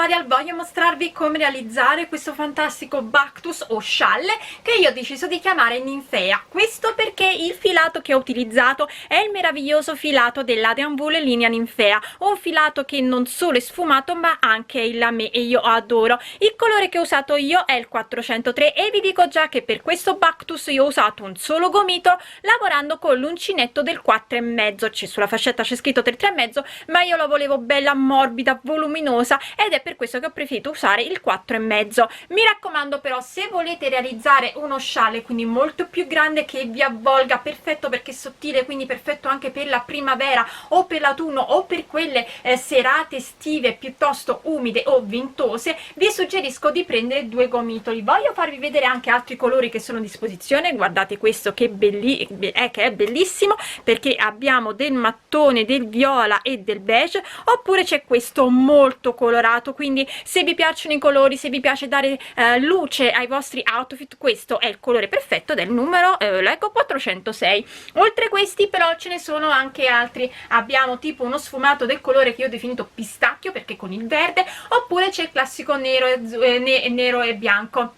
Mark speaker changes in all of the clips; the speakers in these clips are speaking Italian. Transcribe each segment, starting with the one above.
Speaker 1: tutorial voglio mostrarvi come realizzare questo fantastico Bactus o scialle che io ho deciso di chiamare Ninfea. Questo perché il filato che ho utilizzato è il meraviglioso filato dell'Adrian Wool linea Ninfea, un filato che non solo è sfumato ma anche è il lamé e io adoro. Il colore che ho usato io è il 403 e vi dico già che per questo Bactus io ho usato un solo gomito lavorando con l'uncinetto del 4,5. Sulla fascetta c'è scritto del 3,5 ma io lo volevo bella morbida, voluminosa, ed è per questo che ho preferito usare il 4,5. Mi raccomando però, se volete realizzare uno scialle quindi molto più grande che vi avvolga, perfetto perché è sottile, quindi perfetto anche per la primavera o per l'autunno o per quelle serate estive piuttosto umide o ventose, vi suggerisco di prendere due gomitoli. Voglio farvi vedere anche altri colori che sono a disposizione. Guardate questo che è bellissimo, perché abbiamo del mattone, del viola e del beige, oppure c'è questo molto colorato. Quindi se vi piacciono i colori, se vi piace dare luce ai vostri outfit, questo è il colore perfetto del numero leggo 406. Oltre questi però ce ne sono anche altri. Abbiamo tipo uno sfumato del colore che io ho definito pistacchio perché con il verde, oppure c'è il classico nero e bianco.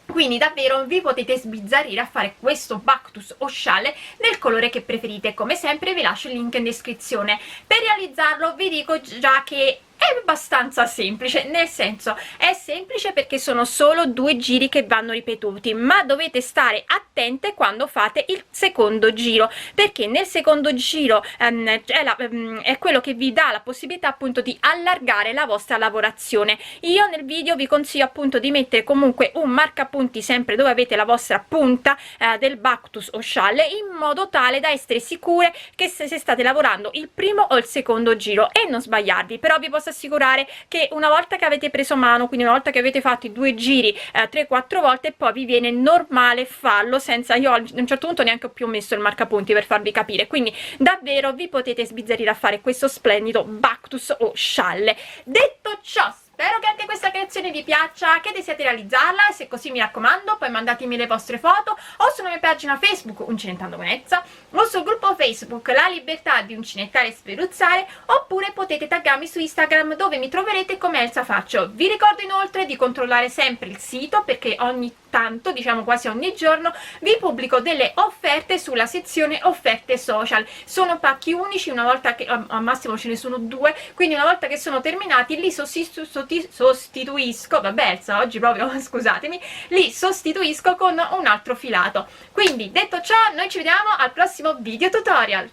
Speaker 1: Quindi davvero vi potete sbizzarrire a fare questo Bactus o scialle nel colore che preferite. Come sempre vi lascio il link in descrizione. Per realizzarlo vi dico già che è abbastanza semplice, nel senso è semplice perché sono solo due giri che vanno ripetuti, ma dovete stare attente quando fate il secondo giro, perché nel secondo giro è quello che vi dà la possibilità appunto di allargare la vostra lavorazione. Io nel video vi consiglio appunto di mettere comunque un marcapunti sempre dove avete la vostra punta del Bactus o scialle, in modo tale da essere sicure che se state lavorando il primo o il secondo giro e non sbagliarvi. Però vi posso assicurare che una volta che avete preso mano, quindi una volta che avete fatto i due giri 3-4 volte, poi vi viene normale farlo senza, io a un certo punto neanche ho più messo il marcapunti per farvi capire. Quindi davvero vi potete sbizzarrire a fare questo splendido Bactus o scialle. Detto ciò, spero che anche questa creazione vi piaccia, che desiate realizzarla, e se così mi raccomando poi mandatemi le vostre foto o sulla mia pagina Facebook Uncinettando con Elsa, o sul gruppo Facebook La Libertà di Uncinettare e Spruzzare, oppure potete taggarmi su Instagram dove mi troverete come Elsa Faccio. Vi ricordo inoltre di controllare sempre il sito, perché ogni tanto, diciamo quasi ogni giorno, vi pubblico delle offerte sulla sezione offerte social. Sono pacchi unici, una volta che al massimo ce ne sono due, quindi una volta che sono terminati li sostituisco, vabbè Elsa oggi proprio scusatemi, li sostituisco con un altro filato. Quindi detto ciò, noi ci vediamo al prossimo video tutorial.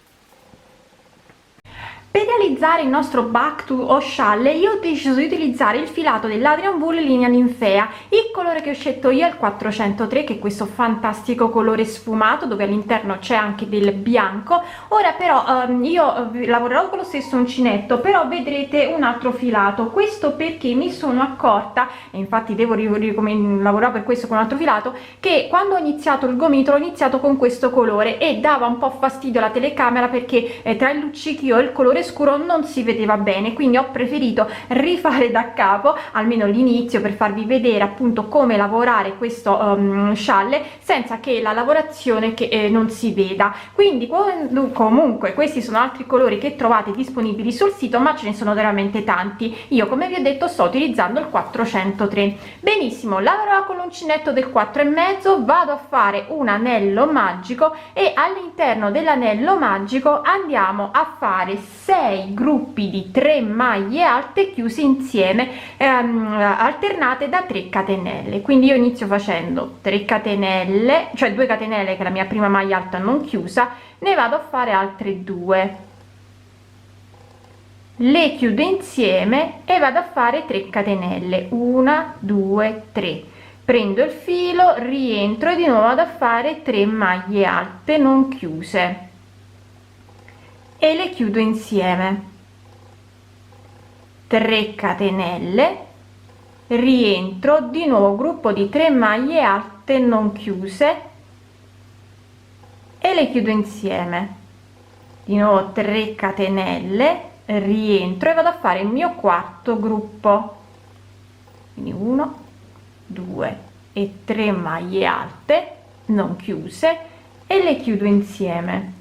Speaker 1: Per realizzare il nostro Bactus o scialle io ho deciso di utilizzare il filato dell'Adrian Wool linea Ninfea. Il colore che ho scelto io è il 403, che è questo fantastico colore sfumato dove all'interno c'è anche del bianco. Ora però io lavorerò con lo stesso uncinetto, però vedrete un altro filato. Questo perché mi sono accorta, e infatti devo lavorare per questo con un altro filato, che quando ho iniziato il gomito l'ho iniziato con questo colore e dava un po' fastidio alla telecamera, perché tra il luccichio e il colore scuro non si vedeva bene, quindi ho preferito rifare da capo almeno l'inizio per farvi vedere appunto come lavorare questo scialle senza che la lavorazione non si veda. Quindi comunque questi sono altri colori che trovate disponibili sul sito, ma ce ne sono veramente tanti. Io, come vi ho detto, sto utilizzando il 403. Benissimo, lavorerò con l'uncinetto del 4,5, vado a fare un anello magico e all'interno dell'anello magico andiamo a fare 6 gruppi di 3 maglie alte chiuse insieme, alternate da 3 catenelle. Quindi io inizio facendo 3 catenelle, cioè 2 catenelle che è la mia prima maglia alta non chiusa, ne vado a fare altre 2, le chiudo insieme e vado a fare 3 catenelle, 1 2 3, prendo il filo, rientro e di nuovo vado a fare 3 maglie alte non chiuse e le chiudo insieme, 3 catenelle, rientro, di nuovo gruppo di 3 maglie alte non chiuse e le chiudo insieme, di nuovo 3 catenelle, rientro e vado a fare il mio quarto gruppo, quindi 1 2 e 3 maglie alte non chiuse e le chiudo insieme.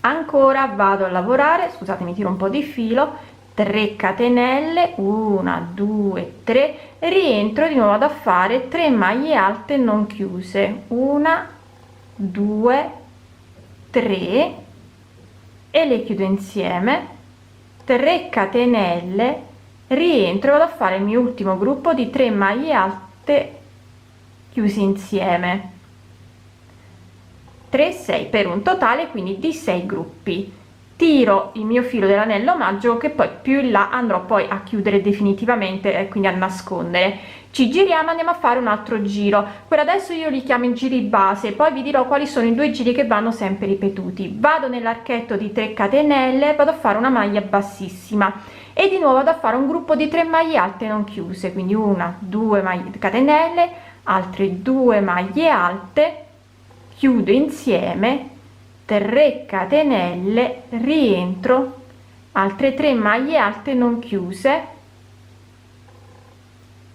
Speaker 1: Ancora vado a lavorare, scusate mi tiro un po' di filo, 3 catenelle, 1 2 3, rientro di nuovo, vado a fare 3 maglie alte non chiuse, 1 2 3, e le chiudo insieme, 3 catenelle, rientro, vado a fare il mio ultimo gruppo di 3 maglie alte chiusi insieme, 3 6, per un totale quindi di 6 gruppi. Tiro il mio filo dell'anello magico, che poi più in là andrò poi a chiudere definitivamente e quindi a nascondere. Ci giriamo, andiamo a fare un altro giro. Per adesso io li chiamo i giri base, poi vi dirò quali sono i 2 giri che vanno sempre ripetuti. Vado nell'archetto di 3 catenelle, vado a fare una maglia bassissima e di nuovo vado a fare un gruppo di 3 maglie alte non chiuse, quindi 1 2 maglie catenelle, altre 2 maglie alte, chiudo insieme, 3 catenelle, rientro, altre 3 maglie alte non chiuse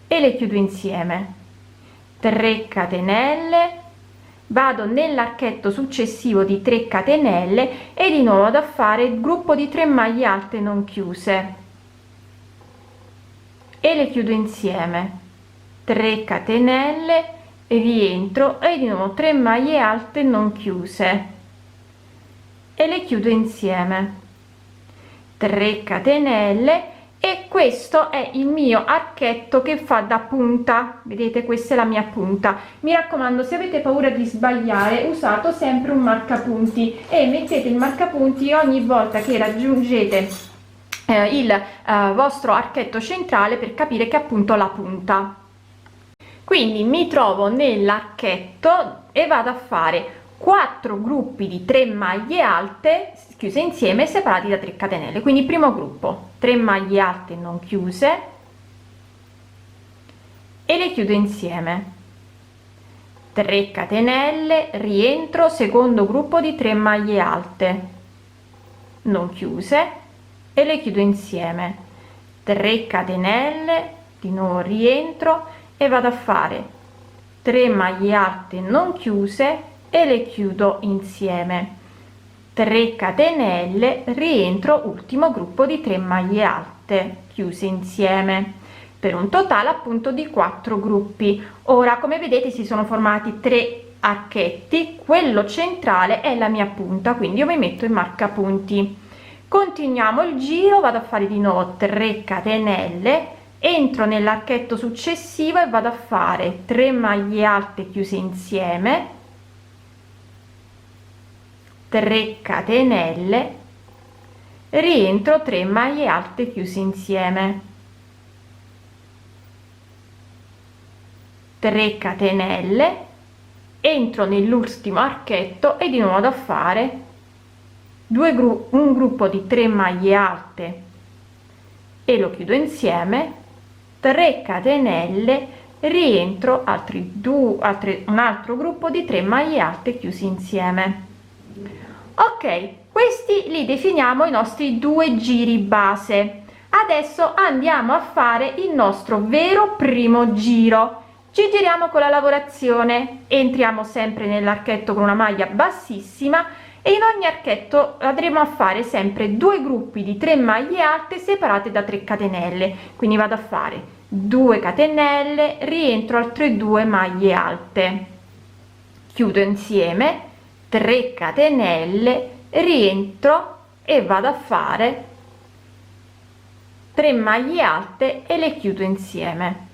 Speaker 1: e le chiudo insieme, 3 catenelle, vado nell'archetto successivo di 3 catenelle e di nuovo vado a fare il gruppo di 3 maglie alte non chiuse e le chiudo insieme, 3 catenelle, rientro e di nuovo 3 maglie alte non chiuse e le chiudo insieme, 3 catenelle, e questo è il mio archetto che fa da punta. Vedete, questa è la mia punta. Mi raccomando, se avete paura di sbagliare, usate sempre un marcapunti e mettete il marcapunti ogni volta che raggiungete il vostro archetto centrale, per capire che appunto la punta. Quindi mi trovo nell'archetto e vado a fare 4 gruppi di 3 maglie alte chiuse insieme, separati da 3 catenelle. Quindi primo gruppo, 3 maglie alte non chiuse e le chiudo insieme, 3 catenelle, rientro, secondo gruppo di 3 maglie alte non chiuse e le chiudo insieme, 3 catenelle, di nuovo rientro e vado a fare 3 maglie alte non chiuse e le chiudo insieme, 3 catenelle, rientro, ultimo gruppo di 3 maglie alte chiuse insieme, per un totale appunto di 4 gruppi. Ora, come vedete, si sono formati 3 archetti, quello centrale è la mia punta, quindi io mi metto il marcapunti. Continuiamo il giro, vado a fare di nuovo 3 catenelle, entro nell'archetto successivo e vado a fare 3 maglie alte chiuse insieme, 3 catenelle, rientro, 3 maglie alte chiuse insieme, 3 catenelle, entro nell'ultimo archetto e di nuovo vado a fare un gruppo di 3 maglie alte e lo chiudo insieme, 3 catenelle, rientro, un altro gruppo di 3 maglie alte chiusi insieme. Ok, questi li definiamo i nostri 2 giri base. Adesso andiamo a fare il nostro vero primo giro. Ci giriamo con la lavorazione, entriamo sempre nell'archetto con una maglia bassissima e in ogni archetto andremo a fare sempre 2 gruppi di 3 maglie alte separate da 3 catenelle. Quindi vado a fare 2 catenelle, rientro, altre 2 maglie alte, chiudo insieme, 3 catenelle, rientro e vado a fare 3 maglie alte e le chiudo insieme,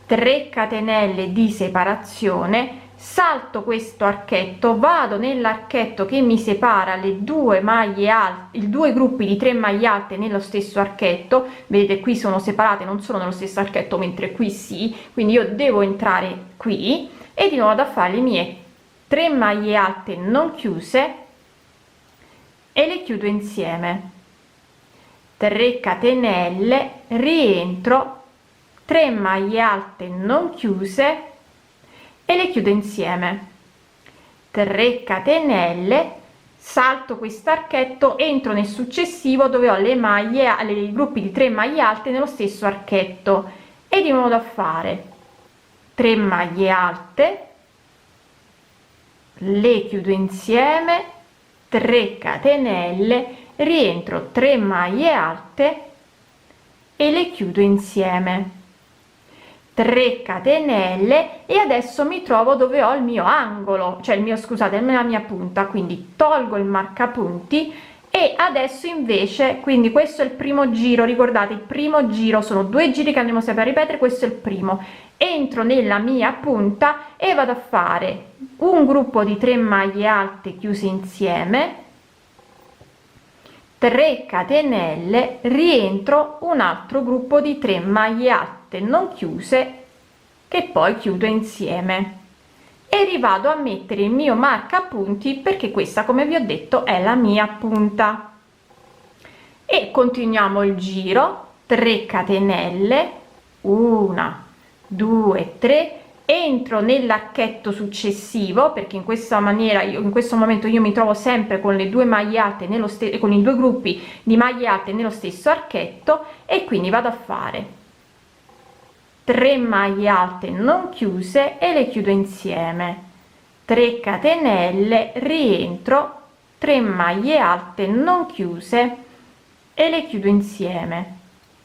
Speaker 1: 3 catenelle di separazione, salto questo archetto, vado nell'archetto che mi separa le 2 maglie alte, i 2 gruppi di 3 maglie alte nello stesso archetto. Vedete, qui sono separate, non sono nello stesso archetto, mentre qui sì, quindi io devo entrare qui e di nuovo vado a fare le mie 3 maglie alte non chiuse e le chiudo insieme, 3 catenelle, rientro, 3 maglie alte non chiuse e le chiudo insieme, 3 catenelle, salto questo archetto, entro nel successivo dove ho le maglie, i gruppi di 3 maglie alte nello stesso archetto e di nuovo da fare 3 maglie alte, le chiudo insieme, 3 catenelle, rientro, 3 maglie alte e le chiudo insieme, 3 catenelle, e adesso mi trovo dove ho il mio angolo, cioè il mio, scusate, la mia punta, quindi tolgo il marcapunti. E adesso invece, quindi questo è il primo giro, ricordate il primo giro sono 2 giri che andremo sempre a ripetere, questo è il primo. Entro nella mia punta e vado a fare un gruppo di 3 maglie alte chiuse insieme, 3 catenelle, rientro, un altro gruppo di 3 maglie alte non chiuse che poi chiudo insieme, e rivado a mettere il mio marcapunti, perché questa, come vi ho detto, è la mia punta, e continuiamo il giro, 3 catenelle, 1 2 3, entro nell'archetto successivo, perché in questa maniera io in questo momento io mi trovo sempre con le 2 maglie alte nello stesso, con i 2 gruppi di maglie alte nello stesso archetto, e quindi vado a fare 3 maglie alte non chiuse e le chiudo insieme, 3 catenelle, rientro, 3 maglie alte non chiuse e le chiudo insieme,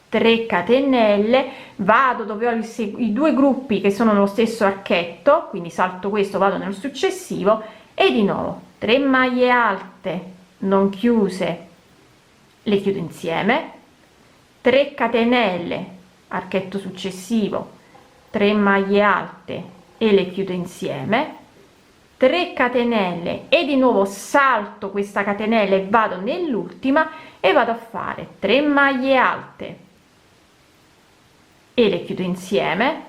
Speaker 1: 3 catenelle, vado dove ho i 2 gruppi che sono nello stesso archetto, quindi salto questo, vado nel successivo, e di nuovo 3 maglie alte non chiuse, le chiudo insieme, 3 catenelle, archetto successivo, 3 maglie alte e le chiudo insieme, 3 catenelle, e di nuovo salto questa catenella e vado nell'ultima e vado a fare 3 maglie alte e le chiudo insieme,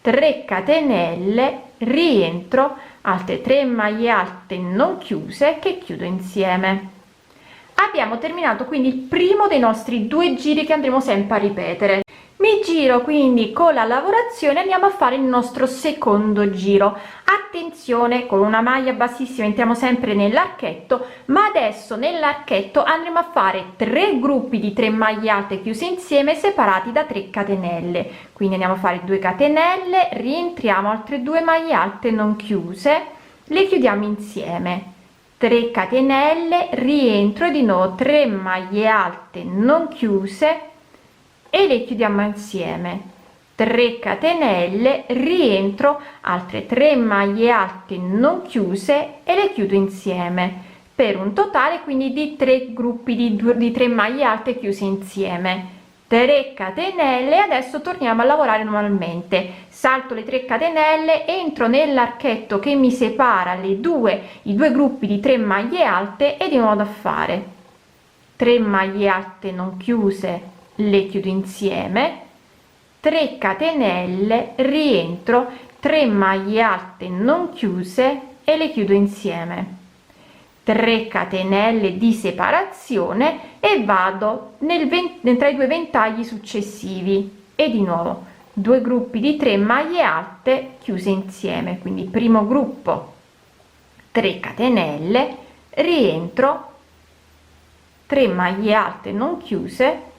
Speaker 1: 3 catenelle, rientro, altre 3 maglie alte non chiuse che chiudo insieme. Abbiamo terminato quindi il primo dei nostri 2 giri che andremo sempre a ripetere. Mi giro quindi con la lavorazione, andiamo a fare il nostro secondo giro. Attenzione, con una maglia bassissima entriamo sempre nell'archetto, ma adesso nell'archetto andremo a fare 3 gruppi di 3 maglie alte chiuse insieme, separati da 3 catenelle. Quindi andiamo a fare 2 catenelle, rientriamo, altre 2 maglie alte non chiuse, le chiudiamo insieme, 3 catenelle, rientro, e di nuovo 3 maglie alte non chiuse e le chiudiamo insieme, 3 catenelle, rientro, altre 3 maglie alte non chiuse e le chiudo insieme, per un totale quindi di 3 gruppi di 3 maglie alte chiuse insieme, 3 catenelle. Adesso torniamo a lavorare normalmente, salto le 3 catenelle, entro nell'archetto che mi separa i due gruppi di 3 maglie alte, e di nuovo a fare 3 maglie alte non chiuse, le chiudo insieme, 3 catenelle, rientro, 3 maglie alte non chiuse e le chiudo insieme, 3 catenelle di separazione, e vado tra i 2 ventagli successivi, e di nuovo 2 gruppi di 3 maglie alte chiuse insieme, quindi primo gruppo 3 catenelle, rientro, 3 maglie alte non chiuse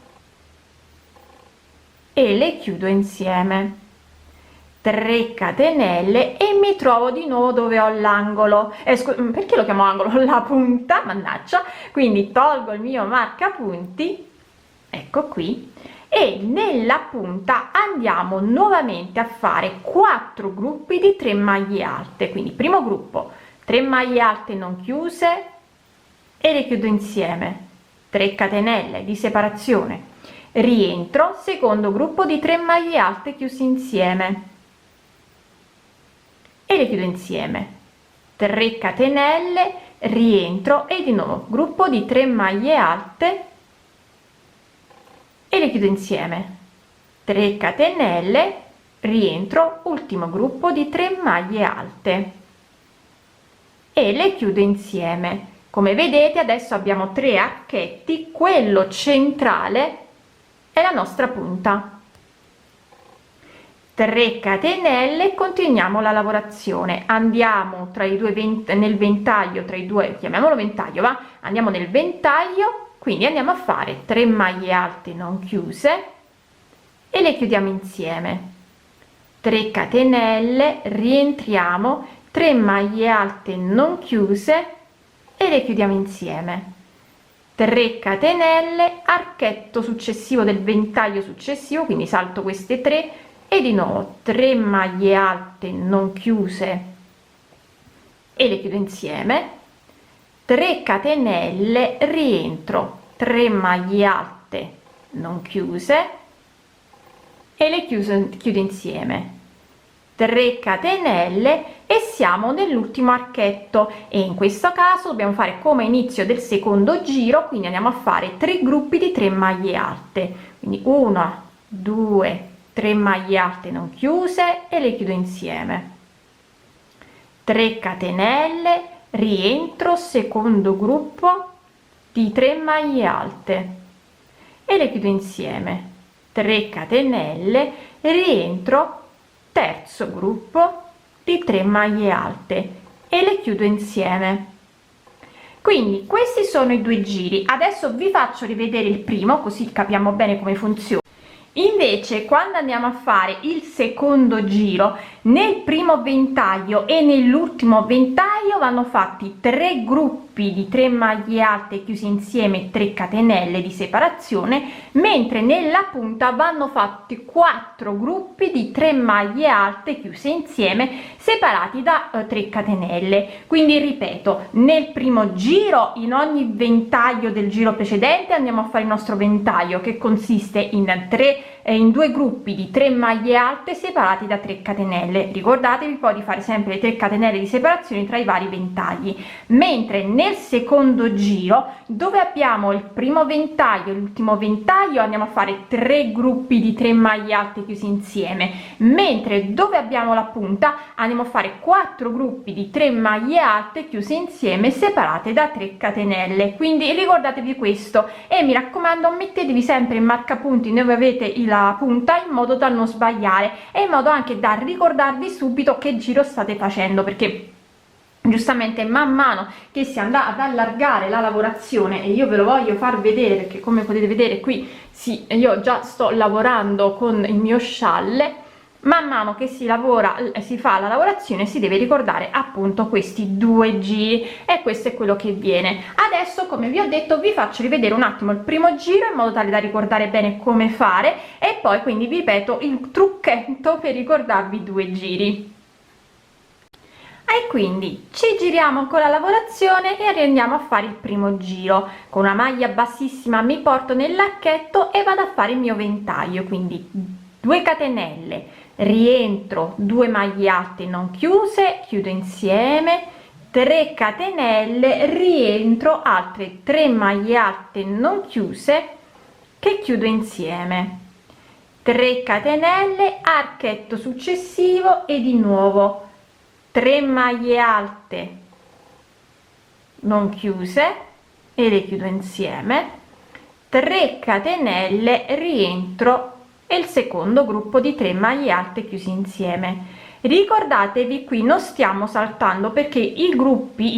Speaker 1: e le chiudo insieme, 3 catenelle, e mi trovo di nuovo dove ho l'angolo, perché lo chiamo angolo? La punta, mannaggia. Quindi tolgo il mio marcapunti, ecco qui, e nella punta andiamo nuovamente a fare 4 gruppi di 3 maglie alte. Quindi primo gruppo 3 maglie alte non chiuse e le chiudo insieme, 3 catenelle di separazione, rientro, secondo gruppo di 3 maglie alte chiusi insieme e le chiudo insieme, 3 catenelle, rientro, e di nuovo gruppo di 3 maglie alte e le chiudo insieme, 3 catenelle, rientro, ultimo gruppo di 3 maglie alte e le chiudo insieme. Come vedete adesso abbiamo 3 archetti, quello centrale è la nostra punta, 3 catenelle, continuiamo la lavorazione, andiamo tra i due nel ventaglio, tra i due, chiamiamolo ventaglio, va, andiamo nel ventaglio, quindi andiamo a fare 3 maglie alte non chiuse e le chiudiamo insieme, 3 catenelle, rientriamo, 3 maglie alte non chiuse e le chiudiamo insieme, 3 catenelle, archetto successivo del ventaglio successivo, quindi salto queste 3 e di nuovo 3 maglie alte non chiuse e le chiudo insieme, 3 catenelle, rientro, 3 maglie alte non chiuse e le chiudo insieme, 3 catenelle e siamo nell'ultimo archetto, e in questo caso dobbiamo fare come inizio del secondo giro, quindi andiamo a fare 3 gruppi di 3 maglie alte, quindi 1 2 3 maglie alte non chiuse e le chiudo insieme, 3 catenelle, rientro, secondo gruppo di 3 maglie alte e le chiudo insieme, 3 catenelle, rientro, terzo gruppo di 3 maglie alte e le chiudo insieme. Quindi questi sono i 2 giri. Adesso vi faccio rivedere il primo, così capiamo bene come funziona. Invece quando andiamo a fare il secondo giro, nel primo ventaglio e nell'ultimo ventaglio vanno fatti 3 gruppi di 3 maglie alte chiusi insieme, 3 catenelle di separazione, mentre nella punta vanno fatti 4 gruppi di 3 maglie alte chiuse insieme, separati da 3 catenelle. Quindi ripeto, nel primo giro, in ogni ventaglio del giro precedente andiamo a fare il nostro ventaglio, che consiste in 2 gruppi di 3 maglie alte separati da 3 catenelle. Ricordatevi poi di fare sempre le 3 catenelle di separazione tra i vari ventagli, mentre nel secondo giro, dove abbiamo il primo ventaglio e l'ultimo ventaglio, andiamo a fare 3 gruppi di 3 maglie alte chiusi insieme, mentre dove abbiamo la punta andiamo a fare 4 gruppi di 3 maglie alte chiuse insieme, separate da 3 catenelle. Quindi ricordatevi questo, e mi raccomando, mettetevi sempre in marcapunti dove avete la punta, in modo da non sbagliare e in modo anche da ricordarvi subito che giro state facendo, perché giustamente man mano che si andrà ad allargare la lavorazione, e io ve lo voglio far vedere perché come potete vedere qui io già sto lavorando con il mio scialle, man mano che si lavora, si fa la lavorazione, si deve ricordare appunto questi 2 giri, e questo è quello che viene. Adesso, come vi ho detto, vi faccio rivedere un attimo il primo giro in modo tale da ricordare bene come fare, e poi quindi vi ripeto il trucchetto per ricordarvi 2 giri. E quindi ci giriamo con la lavorazione e andiamo a fare il primo giro. Con una maglia bassissima mi porto nell'archetto e vado a fare il mio ventaglio, quindi 2 catenelle, rientro, 2 maglie alte non chiuse, chiudo insieme, 3 catenelle, rientro, altre 3 maglie alte non chiuse che chiudo insieme, 3 catenelle, archetto successivo e di nuovo 3 maglie alte non chiuse e le chiudo insieme, 3 catenelle, rientro e il secondo gruppo di 3 maglie alte chiusi insieme. Ricordatevi, qui non stiamo saltando perché i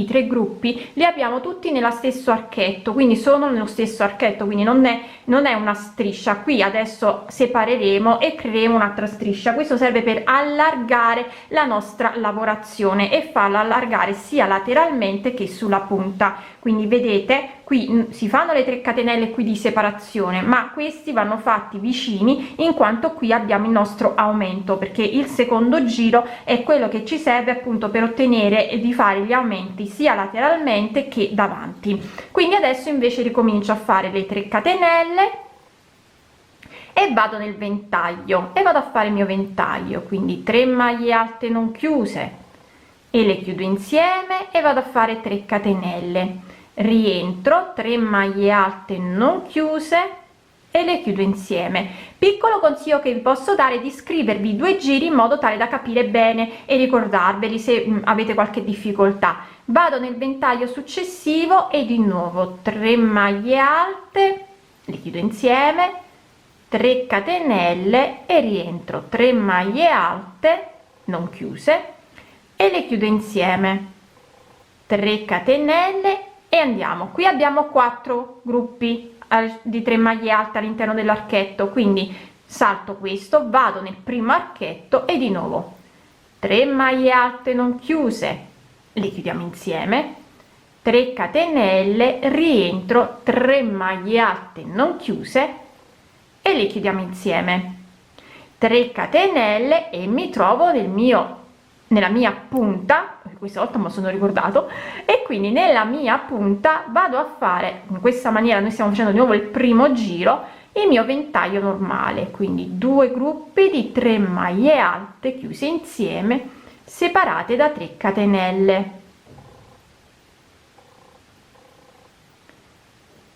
Speaker 1: 3 gruppi li abbiamo tutti nello stesso archetto, quindi sono nello stesso archetto, quindi non è una striscia. Qui adesso separeremo e creeremo un'altra striscia. Questo serve per allargare la nostra lavorazione e farla allargare sia lateralmente che sulla punta. Quindi vedete, qui si fanno le 3 catenelle qui di separazione, ma questi vanno fatti vicini, in quanto qui abbiamo il nostro aumento, perché il secondo giro è quello che ci serve appunto per ottenere e di fare gli aumenti sia lateralmente che davanti. Quindi adesso invece ricomincio a fare le 3 catenelle e vado nel ventaglio e vado a fare il mio ventaglio, quindi 3 maglie alte non chiuse e le chiudo insieme e vado a fare 3 catenelle, rientro, 3 maglie alte non chiuse e le chiudo insieme. Piccolo consiglio che vi posso dare è di scrivervi 2 giri in modo tale da capire bene e ricordarveli se avete qualche difficoltà. Vado nel ventaglio successivo e di nuovo 3 maglie alte, le chiudo insieme, 3 catenelle e rientro, 3 maglie alte non chiuse e le chiudo insieme, 3 catenelle e andiamo. Qui abbiamo 4 gruppi di 3 maglie alte all'interno dell'archetto, quindi salto questo, vado nel primo archetto e di nuovo 3 maglie alte non chiuse, le chiudiamo insieme, 3 catenelle, rientro, 3 maglie alte non chiuse e le chiudiamo insieme. 3 catenelle e mi trovo nella mia punta, questa volta me lo sono ricordato, e quindi nella mia punta vado a fare in questa maniera. Noi stiamo facendo di nuovo il primo giro, il mio ventaglio normale, quindi 2 gruppi di 3 maglie alte chiuse insieme, separate da 3 catenelle.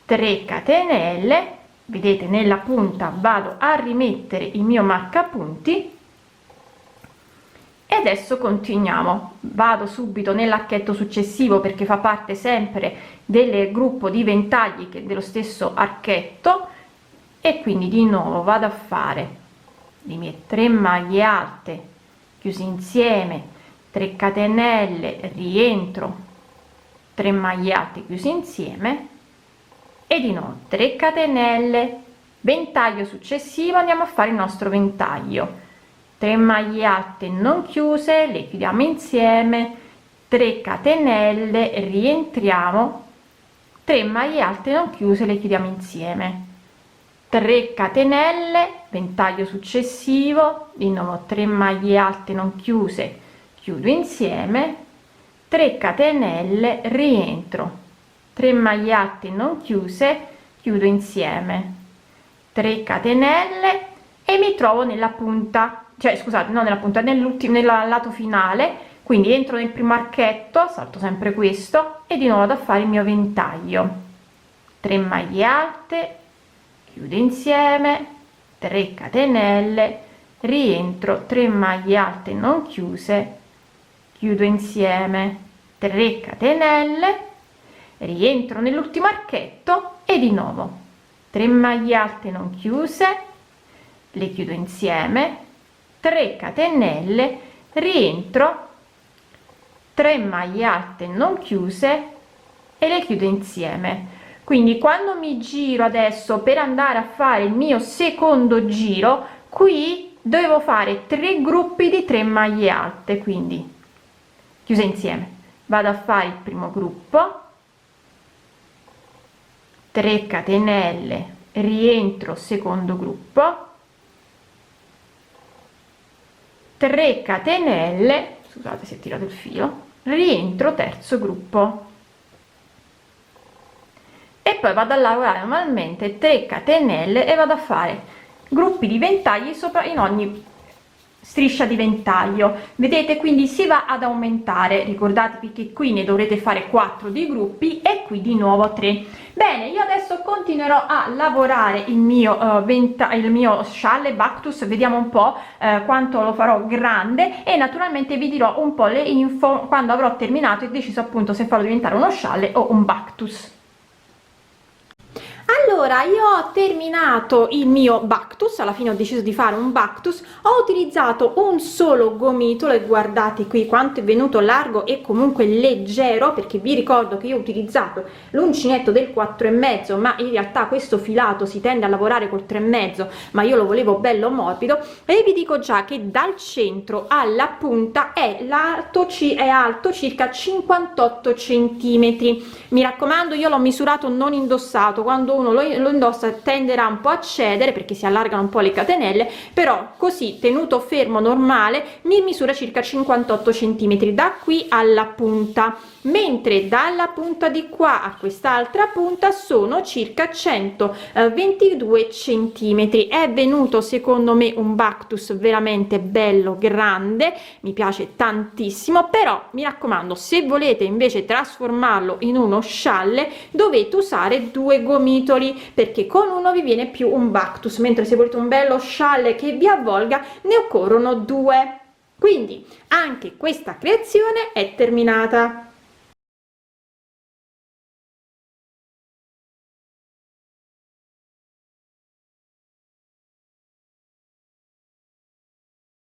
Speaker 1: 3 catenelle, vedete, nella punta vado a rimettere il mio marcapunti e adesso continuiamo. Vado subito nell'archetto successivo perché fa parte sempre del gruppo di ventagli dello stesso archetto, e quindi di nuovo vado a fare le mie 3 maglie alte chiuse insieme, 3 catenelle, rientro, 3 maglie alte chiuse insieme e di nuovo 3 catenelle, ventaglio successivo, andiamo a fare il nostro ventaglio, 3 maglie alte non chiuse, le chiudiamo insieme, 3 catenelle, rientriamo, 3 maglie alte non chiuse, le chiudiamo insieme, 3 catenelle, ventaglio successivo, di nuovo 3 maglie alte non chiuse, chiudo insieme, 3 catenelle, rientro, 3 maglie alte non chiuse, chiudo insieme, 3 catenelle e mi trovo nella punta, cioè scusate, non nella punta, nell'ultimo, nel lato finale, quindi entro nel primo archetto, salto sempre questo e di nuovo vado a fare il mio ventaglio, 3 maglie alte, chiudo insieme, 3 catenelle, rientro, 3 maglie alte non chiuse, chiudo insieme, 3 catenelle, rientro nell'ultimo archetto e di nuovo 3 maglie alte non chiuse, le chiudo insieme, 3 catenelle, rientro, 3 maglie alte non chiuse e le chiudo insieme. Quindi quando mi giro adesso per andare a fare il mio secondo giro, qui devo fare 3 gruppi di 3 maglie alte, quindi chiuse insieme, vado a fare il primo gruppo, 3 catenelle, rientro, secondo gruppo, 3 catenelle, scusate se ho tirato il filo, rientro, terzo gruppo e poi vado a lavorare normalmente 3 catenelle e vado a fare gruppi di ventagli sopra in ogni striscia di ventaglio. Vedete, quindi si va ad aumentare, ricordatevi che qui ne dovrete fare 4 di gruppi e qui di nuovo 3. Bene, io adesso continuerò a lavorare il mio scialle Bactus, vediamo un po' quanto lo farò grande, e naturalmente vi dirò un po' le info quando avrò terminato e deciso appunto se farlo diventare uno scialle o un Bactus. Allora, io ho terminato il mio Bactus, alla fine ho deciso di fare un Bactus, ho utilizzato un solo gomitolo e guardate qui quanto è venuto largo e comunque leggero, perché vi ricordo che io ho utilizzato l'uncinetto del 4,5, ma in realtà questo filato si tende a lavorare col 3,5, ma io lo volevo bello morbido, e vi dico già che dal centro alla punta è alto circa 58 centimetri. Mi raccomando, io l'ho misurato non indossato, quando uno lo indossa tenderà un po' a cedere perché si allargano un po' le catenelle, però così tenuto fermo normale mi misura circa 58 centimetri da qui alla punta, mentre dalla punta di qua a quest'altra punta sono circa 122 centimetri. È venuto secondo me un Bactus veramente bello grande, mi piace tantissimo, però mi raccomando, se volete invece trasformarlo in uno scialle dovete usare 2 gomitoli, perché con uno vi viene più un Bactus, mentre se volete un bello scialle che vi avvolga ne occorrono 2. Quindi anche questa creazione è terminata.